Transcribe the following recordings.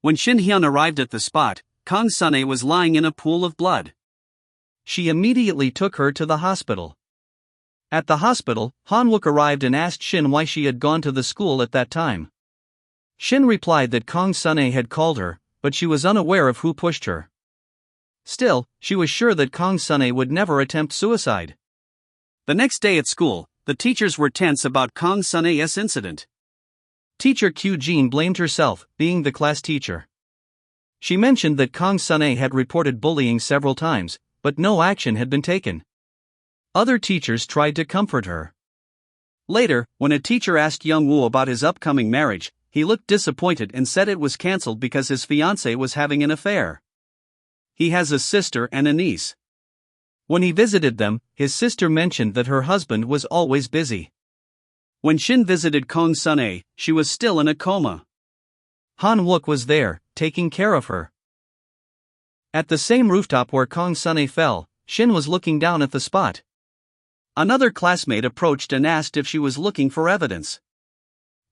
When Shin Hyun arrived at the spot, Kang Sun-ae was lying in a pool of blood. She immediately took her to the hospital. At the hospital, Han-wook arrived and asked Shin why she had gone to the school at that time. Shin replied that Kang Sun-ae had called her, but she was unaware of who pushed her. Still, she was sure that Kang Sun-ae would never attempt suicide. The next day at school, the teachers were tense about Kang Sun-ae's incident. Teacher Kyu-jin blamed herself, being the class teacher. She mentioned that Kang Sun-ae had reported bullying several times, but no action had been taken. Other teachers tried to comfort her. Later, when a teacher asked Young-woo about his upcoming marriage, he looked disappointed and said it was cancelled because his fiancée was having an affair. He has a sister and a niece. When he visited them, his sister mentioned that her husband was always busy. When Shin visited Kang Sun-ae, she was still in a coma. Han-wook was there, taking care of her. At the same rooftop where Kang Sun-ae fell, Shin was looking down at the spot. Another classmate approached and asked if she was looking for evidence.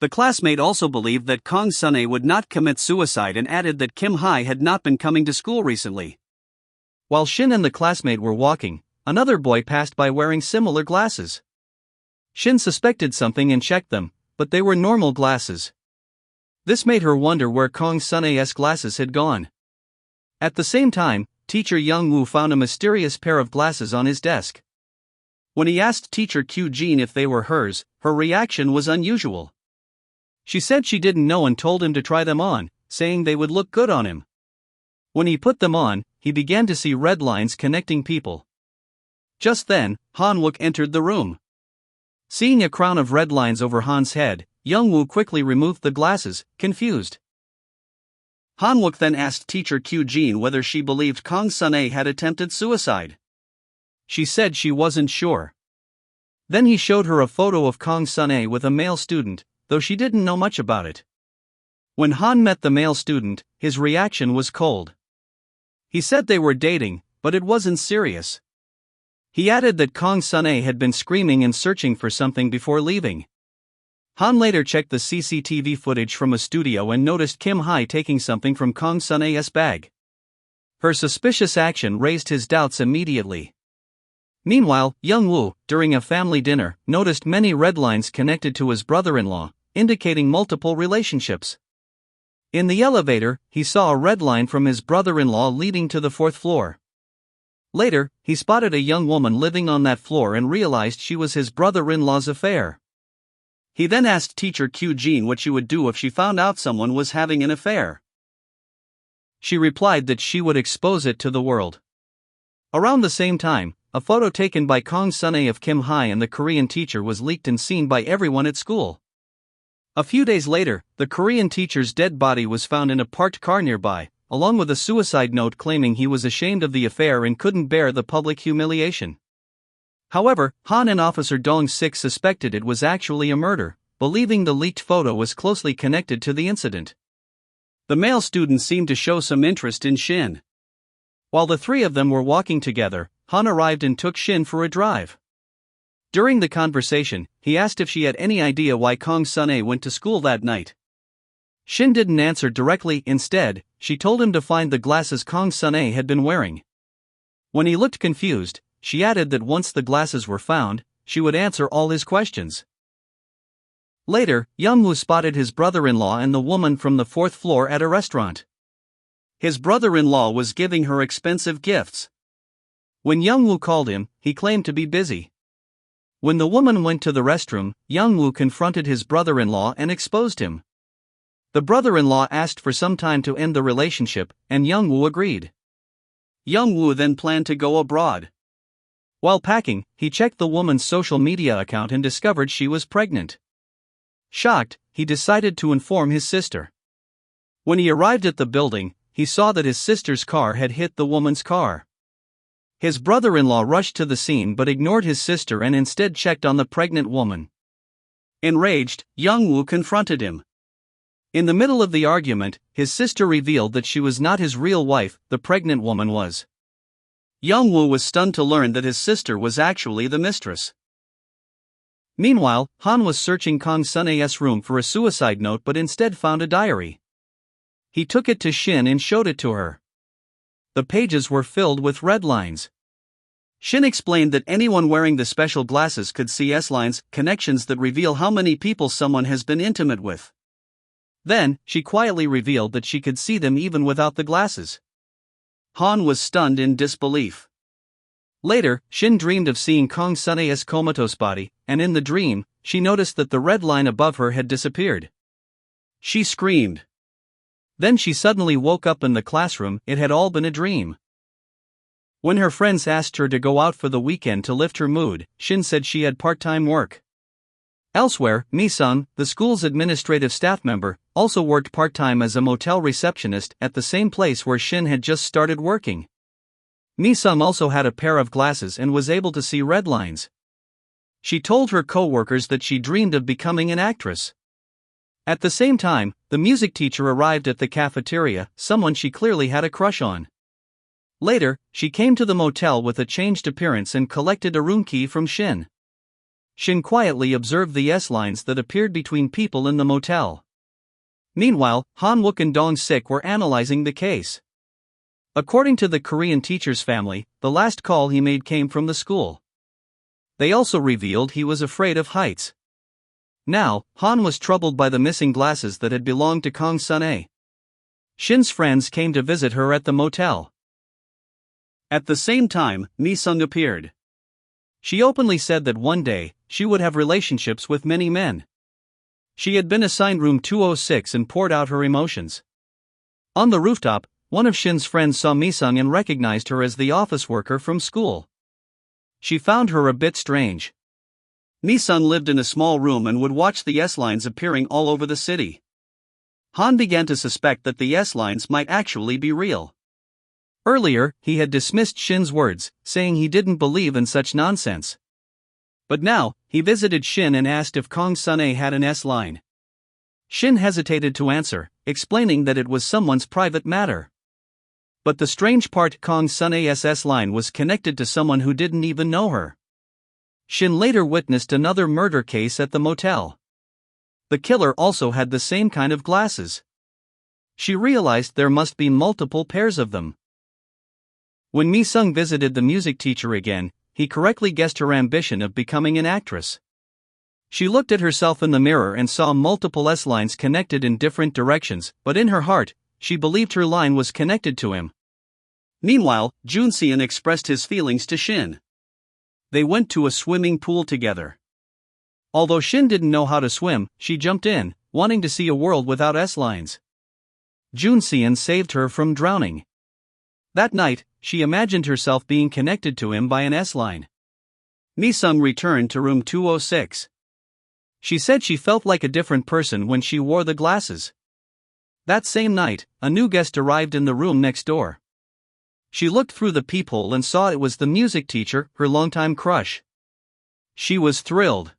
The classmate also believed that Kang Sun-ae would not commit suicide and added that Kim Hae had not been coming to school recently. While Shin and the classmate were walking, another boy passed by wearing similar glasses. Shin suspected something and checked them, but they were normal glasses. This made her wonder where Kang Sun-ae's glasses had gone. At the same time, teacher Young-woo found a mysterious pair of glasses on his desk. When he asked teacher Kyu-jin if they were hers, her reaction was unusual. She said she didn't know and told him to try them on, saying they would look good on him. When he put them on, he began to see red lines connecting people. Just then, Han-wook entered the room. Seeing a crown of red lines over Han's head, Young-woo quickly removed the glasses, confused. Han-wook then asked teacher Kyu-jin whether she believed Kang Sun-ae had attempted suicide. She said she wasn't sure. Then he showed her a photo of Kang Sun-ae with a male student, though she didn't know much about it. When Han met the male student, his reaction was cold. He said they were dating, but it wasn't serious. He added that Kang Sun-ae had been screaming and searching for something before leaving. Han later checked the CCTV footage from a studio and noticed Kim Hae taking something from Kang Sun-ae's bag. Her suspicious action raised his doubts immediately. Meanwhile, Young-woo, during a family dinner, noticed many red lines connected to his brother-in-law, indicating multiple relationships. In the elevator, he saw a red line from his brother-in-law leading to the 4th floor. Later, he spotted a young woman living on that floor and realized she was his brother-in-law's affair. He then asked teacher Kyu-jin what she would do if she found out someone was having an affair. She replied that she would expose it to the world. Around the same time, a photo taken by Kang Sun-ae of Kim Hae and the Korean teacher was leaked and seen by everyone at school. A few days later, the Korean teacher's dead body was found in a parked car nearby, along with a suicide note claiming he was ashamed of the affair and couldn't bear the public humiliation. However, Han and Officer Dong-sik suspected it was actually a murder, believing the leaked photo was closely connected to the incident. The male student seemed to show some interest in Shin. While the three of them were walking together, Han arrived and took Shin for a drive. During the conversation, he asked if she had any idea why Kang Sun-ae went to school that night. Shin didn't answer directly. Instead, she told him to find the glasses Kang Sun-ae had been wearing. When he looked confused, she added that once the glasses were found, she would answer all his questions. Later, Young-woo spotted his brother-in-law and the woman from the 4th floor at a restaurant. His brother-in-law was giving her expensive gifts. When Young-woo called him, he claimed to be busy. When the woman went to the restroom, Young-woo confronted his brother-in-law and exposed him. The brother-in-law asked for some time to end the relationship, and Young-woo agreed. Young-woo then planned to go abroad. While packing, he checked the woman's social media account and discovered she was pregnant. Shocked, he decided to inform his sister. When he arrived at the building, he saw that his sister's car had hit the woman's car. His brother-in-law rushed to the scene but ignored his sister and instead checked on the pregnant woman. Enraged, Young-woo confronted him. In the middle of the argument, his sister revealed that she was not his real wife, the pregnant woman was. Young-woo was stunned to learn that his sister was actually the mistress. Meanwhile, Han was searching Kang Sun-ae's room for a suicide note but instead found a diary. He took it to Shin and showed it to her. The pages were filled with red lines. Shin explained that anyone wearing the special glasses could see S-lines, connections that reveal how many people someone has been intimate with. Then, she quietly revealed that she could see them even without the glasses. Han was stunned in disbelief. Later, Shin dreamed of seeing Kong Sunae's comatose body, and in the dream, she noticed that the red line above her had disappeared. She screamed. Then she suddenly woke up in the classroom. It had all been a dream. When her friends asked her to go out for the weekend to lift her mood, Shin said she had part-time work. Elsewhere, Mi-sung, the school's administrative staff member, also worked part-time as a motel receptionist at the same place where Shin had just started working. Mi-sung also had a pair of glasses and was able to see red lines. She told her co-workers that she dreamed of becoming an actress. At the same time, the music teacher arrived at the cafeteria, someone she clearly had a crush on. Later, she came to the motel with a changed appearance and collected a room key from Shin. Shin quietly observed the S-lines that appeared between people in the motel. Meanwhile, Han-wook and Dong-sik were analyzing the case. According to the Korean teacher's family, the last call he made came from the school. They also revealed he was afraid of heights. Now, Han was troubled by the missing glasses that had belonged to Kong Sunae. Shin's friends came to visit her at the motel. At the same time, Mi-sung appeared. She openly said that one day, she would have relationships with many men. She had been assigned room 206 and poured out her emotions. On the rooftop, one of Shin's friends saw Mi-sung and recognized her as the office worker from school. She found her a bit strange. Mi-sung lived in a small room and would watch the S-lines appearing all over the city. Han began to suspect that the S-lines might actually be real. Earlier, he had dismissed Shin's words, saying he didn't believe in such nonsense. But now, he visited Shin and asked if Kong Sunae had an S-line. Shin hesitated to answer, explaining that it was someone's private matter. But the strange part, Kong Sunae's S-line was connected to someone who didn't even know her. Shin later witnessed another murder case at the motel. The killer also had the same kind of glasses. She realized there must be multiple pairs of them. When Mi-sung visited the music teacher again, he correctly guessed her ambition of becoming an actress. She looked at herself in the mirror and saw multiple S-lines connected in different directions, but in her heart, she believed her line was connected to him. Meanwhile, Jun-seon expressed his feelings to Shin. They went to a swimming pool together. Although Shin didn't know how to swim, she jumped in, wanting to see a world without S-lines. Jun-seon saved her from drowning. That night, she imagined herself being connected to him by an S-line. Mi-sung returned to room 206. She said she felt like a different person when she wore the glasses. That same night, a new guest arrived in the room next door. She looked through the peephole and saw it was the music teacher, her longtime crush. She was thrilled.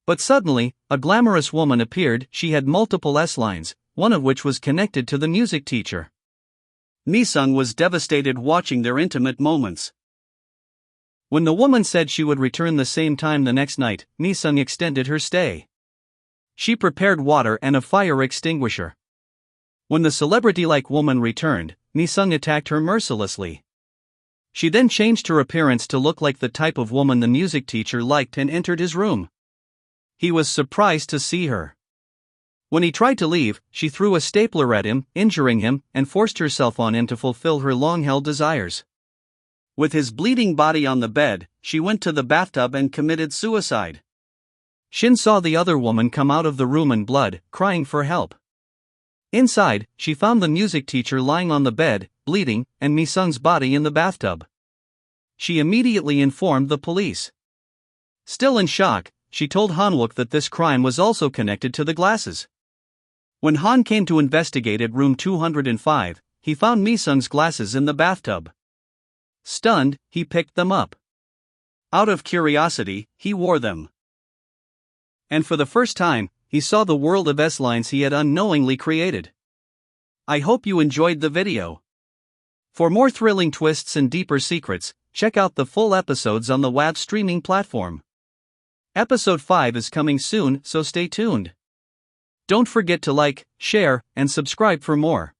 But suddenly, a glamorous woman appeared. She had multiple S-lines, one of which was connected to the music teacher. Mi-sung was devastated watching their intimate moments. When the woman said she would return the same time the next night, Mi-sung extended her stay. She prepared water and a fire extinguisher. When the celebrity-like woman returned, Mi-sung attacked her mercilessly. She then changed her appearance to look like the type of woman the music teacher liked and entered his room. He was surprised to see her. When he tried to leave, she threw a stapler at him, injuring him, and forced herself on him to fulfill her long-held desires. With his bleeding body on the bed, she went to the bathtub and committed suicide. Shin saw the other woman come out of the room in blood, crying for help. Inside, she found the music teacher lying on the bed, bleeding, and Mi-sung's body in the bathtub. She immediately informed the police. Still in shock, she told Han-wook that this crime was also connected to the glasses. When Han came to investigate at room 205, he found Mi-sung's glasses in the bathtub. Stunned, he picked them up. Out of curiosity, he wore them. And for the first time, he saw the world of S-lines he had unknowingly created. I hope you enjoyed the video. For more thrilling twists and deeper secrets, check out the full episodes on the WAV streaming platform. Episode 5 is coming soon, so stay tuned. Don't forget to like, share, and subscribe for more.